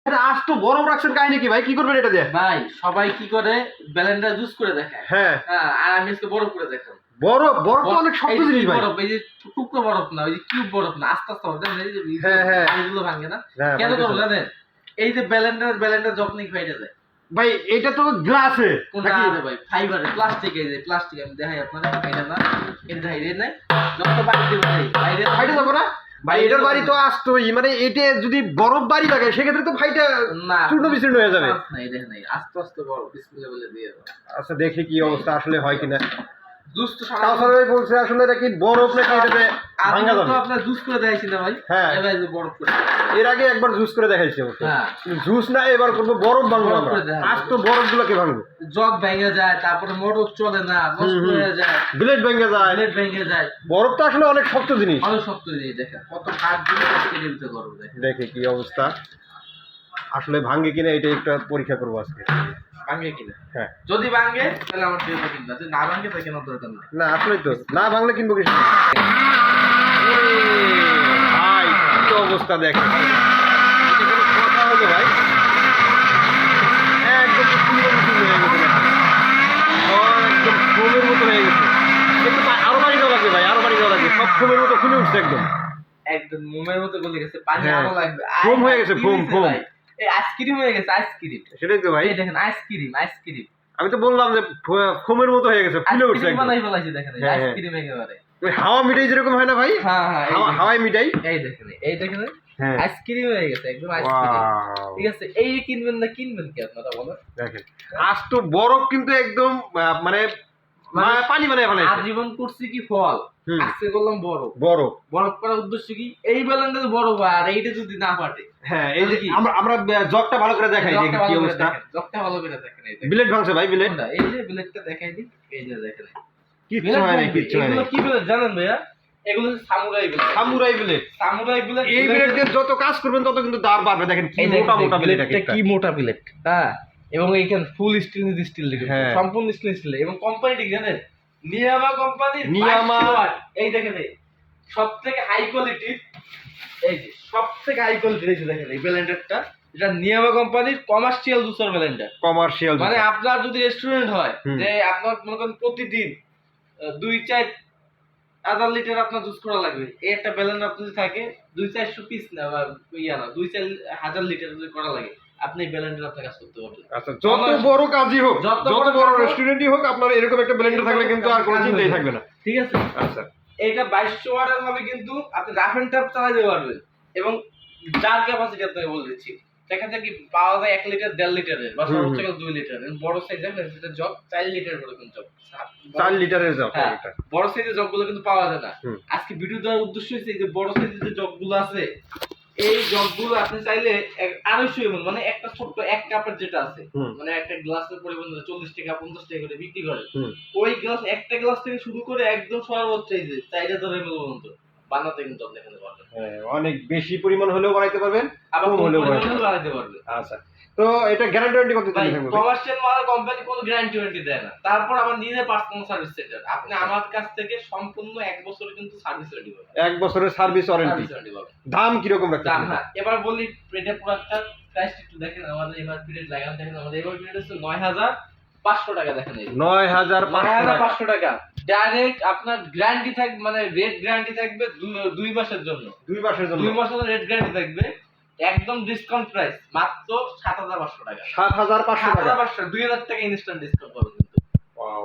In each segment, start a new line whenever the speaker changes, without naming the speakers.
এটা আজ তো বরফ রাখছেন কাহিনী কি ভাই, কি করবেন এটা দিয়ে?
ভাই সবাই কি করে ব্লেন্ডার জুস করে দেখায়,
হ্যাঁ
আর আমি আজকে বরফ করে দেখাবো।
বরফ বরফ তো অনেক শক্ত জিনিস ভাই।
বরফ এই যে টুকরো বরফ না, ওই যে কিউব বরফ না, আস্তে আস্তে হবে জানেন, এই যে
হ্যাঁ
পানিগুলো ভাঙে না।
হ্যাঁ,
কেন
ভাঙতেছে।
করবো জানেন? এই যে ব্লেন্ডার যখনই ফাইটে যায়।
ভাই এটা তো গ্লাসে
কোনটা আরে ভাই ফাইবারে, প্লাস্টিক, এই যে প্লাস্টিক আমি দেখাই আপনাদের, এটা না এটা দেখাই রে না, যত বাড়ি দেব ভাই বাইরে
ফাইটে যাবো না ভাই, এটার বাড়ি তো আসতোই, মানে এটা যদি বরফ বাড়ি লাগে সেক্ষেত্রে তো ফাইটা
না
চূর্ণ বিচূর্ণ হয়ে যাবে।
না এই দেখেন, আস্তে আস্তে বড় বিসমিল্লাহ বলে দিয়ে দাও।
আচ্ছা দেখি কি অবস্থা আসলে হয় কিনা।
জুস তো সারা
কাউসার ভাই বলছে আসলে এটা কি বরফ নাকি এটাতে ভাঙা
তো
যাবে।
আপনার জুস করে দেখাইছি না ভাই,
হ্যাঁ।
এবার এই যে বরফ করে।
এর আগে একবার জুস করে দেখাইছি অবশ্য।
হ্যাঁ।
জুস না, এবার করবো বরফ ভাঙবো
বরফ
আমরা।
করে দেখাবো।
আজ তো বরফ গুলোকে ভাঙবো।
জগ ভেঙে যায়, তারপরে মোটর চলে না, নষ্ট হয়ে যায়,
ব্লেড ভেঙে যায়।
প্লেট ভেঙে যায়,
বরফ তো আসলে অনেক শক্ত জিনিস।
অনেক শক্ত জিনিস। দেখেন কত কাঠ দিয়ে কেটে দিতে পারবো, দেখেন
দেখে কি অবস্থা আসলে ভাঙে কিনা এটা একটা পরীক্ষা করবো আজকে।
ভাঙে কিনা।
হ্যাঁ
যদি ভাঙে তাহলে আমার ট্রেনটা কিনবে, যদি না ভাঙে তাহলে কেনার দরকার নেই।
না আসলেই তো, না ভাঙলে কিনবো কিছু ভাই। কি অবস্থা দেখে, এটা কোনো কথা হলো ভাই? একদম চূর্ণ বিচূর্ণ হয়ে গেছে দেখেন। একদম ফোমের মতো হয়ে গেছে। একটু আরো বাড়ি দেওয়া লাগবে ভাই, আরো বাড়ি দেওয়া লাগবে। সব ফোমের মতো ফুলে উঠছে একদম।
একদম মোমের মতো গলে গেছে, পানি
হ্যাঁ।
আরো লাগবে।
ফোম হয়ে গেছে, ফোম, ফোম।
এই আইসক্রিম হয়ে গেছে, আইসক্রিম।
সেটাই তো ভাই,
এই দেখেন আইসক্রিম, আইসক্রিম
আমি তো বললাম যে ফোমের মতো হয়ে গেছে, ফুলে উঠছে
আইসক্রিম
একদম।
বানাই ফেলাইছে, দেখেন
হ্যাঁ, হ্যাঁ।
আইসক্রিম একেবারে।
ওই হাওয়া মিঠাই যেরকম হয় না ভাই,
হ্যাঁ হ্যাঁ
হাওয়াই মিঠাই।
এই দেখেন, এই দেখেন
হ্যাঁ
আইসক্রিম হয়ে গেছে, একদম আইসক্রিম।
Wow!
ঠিক আছে, এই কিনবেন না, কিনবেন কি আপনারা বলেন?
দেখেন আজ তো বরফ কিন্তু একদম মানে পানি বানায় ফেলাইছে।
আজীবন করছি কি ফল,
হুম।
আজকে করলাম বরফ।
বরফ।
বরফ করার উদ্দেশ্য কি? এই বেলানটা বরফ হয়, আর এইটা যদি না ফাটে।
হ্যাঁ এই যে
কি?
আমরা জগটা ভালো করে দেখাই দেখি কি অবস্থা।
জগটা ভালো করে দেখেন, এই দেখেন।
বিলেট ভাঙছে ভাই, বিলেট।
এই যে ব্লেডটা দেখাই দিই, এই যে দেখেন।
কিচ্ছু হয় না, কিচ্ছু হয়
এগুলো
না।
কি ব্লেড জানেন ভাইয়া? এগুলো samurai blade.
Samurai blade.
Samurai blade.
এই বিলেট দিয়ে যত কাজ করবেন তত কিন্তু দাঁড় বাড়বে। দেখেন কি মোটা মোটা বিলেট,
ব্লেডটা কি মোটা ব্লেড, হ্যাঁ। এবং এইখানে ফুল স্টিল দিকে,
হ্যাঁ।
সম্পূর্ণ স্টিল। এবং কোম্পানিটি জানেন, নিয়ামা কোম্পানি।
নিয়ামা।
এই দেখেন, এই সবথেকে হাই কোয়ালিটি, এই যে সবথেকে হাই কোয়ালিটি এই যে দেখেন এই ব্লেন্ডারটা, এটা নিয়ামা কোম্পানির কমার্শিয়াল জুসার ব্লেন্ডার।
কমার্শিয়াল
মানে আপনার যদি রেস্টুরেন্ট হয়,
হুম।
যে আপনার মনে করেন প্রতিদিন 2-4 লিটার আপনার জুস করা লাগবে, এই একটা ব্লেন্ডার আপনার যদি থাকে 200-400 পিস না বা ইয়া না 2-4 লিটার যদি করা লাগে, আপনি ব্লেন্ডার আপনার কাজ করতে পারবেন।
আচ্ছা যত বড় কাজই হোক,
যত
যত
বড়
বড়
কাজ হোক,
রেস্টুরেন্টই হোক, আপনার এরকম একটা ব্লেন্ডার থাকলে কিন্তু আর কোনো চিন্তাই থাকবে না।
ঠিক আছে।
আচ্ছা
এটা 2200 ওয়াটের হবে, কিন্তু আপনি রাফ এন্ড টাফ চালাতে পারবেন। এবং যার ক্যাপাসিটি আপনাকে বলে দিচ্ছি, দেখা যায় কি পাওয়া যায় 1 লিটার 1.5 লিটারের, বা সর্বোচ্চ 2 লিটার। বড় সাইজ দেখেন, সেটা জগ 4 লিটার করে কিন্তু জগ,
4 লিটারের জগ
হ্যাঁ,
এটা।
বড় সাইজের জগগুলো কিন্তু পাওয়া যায় না।
হুম।
আজকে ভিডিও দেওয়ার উদ্দেশ্য হচ্ছে এই যে বড় সাইজের যে জগগুলো আছে, এই জগগুলো আপনি চাইলে 250 ml, মানে একটা ছোট্ট 1 কাপের যেটা আছে,
হুম।
মানে একটা গ্লাসের পরিমাণ 40 টাকা 50 টাকা করে বিক্রি করে।
হুম।
ওই গ্লাস, একটা গ্লাস থেকে শুরু করে একদম সর্বোচ্চ এই যে 4000 ml পর্যন্ত বানাতে কিন্তু আপনি এখানে পারবেন।
হ্যাঁ অনেক বেশি পরিমাণ হলেও বানাইতে পারবেন,
আবার
কম
কম
হলেও
পরিমাণেও বানাতে পারবেন।
আচ্ছা তো এটা গ্যারান্টি ওয়ারেন্টি কত দিন
ভাই
থাকবে?
কমার্শিয়াল মাল কোম্পানি কোনো গ্যারান্টি ওয়ারেন্টি দেয় না। তারপর আমার নিজের পার্সোনাল সার্ভিস সেন্টার, আপনি আমার কাছ থেকে সম্পূর্ণ 1 বছরের কিন্তু সার্ভিস রেডি পাবেন।
1 বছরের সার্ভিস ওয়ারেন্টি।
সার্ভিস রেডি পাবেন।
দাম কি রকম রাখতে
দাম
পারবেন?
না, এবার বলি এটা প্রোডাক্টটার প্রাইস একটু দেখেন। আমাদের এবার পিরিয়ড লাগান, দেখেন আমাদের এবার পিরিয়ড হচ্ছে 9500 টাকা। দেখেন এই
9500
টাকা ডাইরেক্ট আপনার গ্যারান্টি থাকবে, মানে রেট গ্যারান্টি থাকবে 2 মাসের জন্য।
2 মাসের জন্য
2 মাসের রেট গ্যারান্টি থাকবে, একদম ডিসকাউন্ট প্রাইস মাত্র 7500 টাকা।
7500 টাকা।
2000 টাকা ইনস্ট্যান্ট ডিসকাউন্ট পাবেন কিন্তু।
ওয়াও।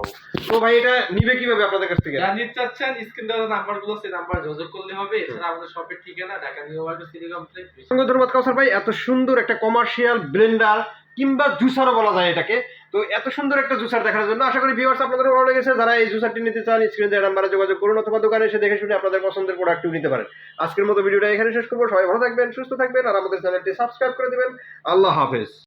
তো ভাই এটা নিবে কিভাবে আপনাদের কাছ থেকে?
যারা নিতে চাচ্ছেন, স্ক্রিন দেওয়া নাম্বারগুলো, সেই নাম্বারে যোগাযোগ করলে হবে। এছাড়া আমাদের শপের ঠিকানা Dhaka new market city complex.
অসংখ্য ধন্যবাদ কাউসার ভাই, এত সুন্দর একটা কমার্শিয়াল ব্লেন্ডার কিংবা জুসারও বলা যায় এটাকে, তো এত সুন্দর একটা জুসার দেখার জন্য আশা করি ভিউয়ার্স আপনাদের ভালো লেগেছে। যারা এই জুসারটি নিতে চান স্ক্রিনে দেওয়া নাম্বারে যোগাযোগ করুন, অথবা দোকানে এসে দেখে শুনে আপনাদের পছন্দের প্রোডাক্টও নিতে পারেন। আজকের মতো ভিডিওটা এখানে শেষ করবো। সবাই ভালো থাকবেন, সুস্থ থাকবেন, আর আমাদের চ্যানেলটি সাবস্ক্রাইব করে দিবেন। আল্লাহ হাফেজ।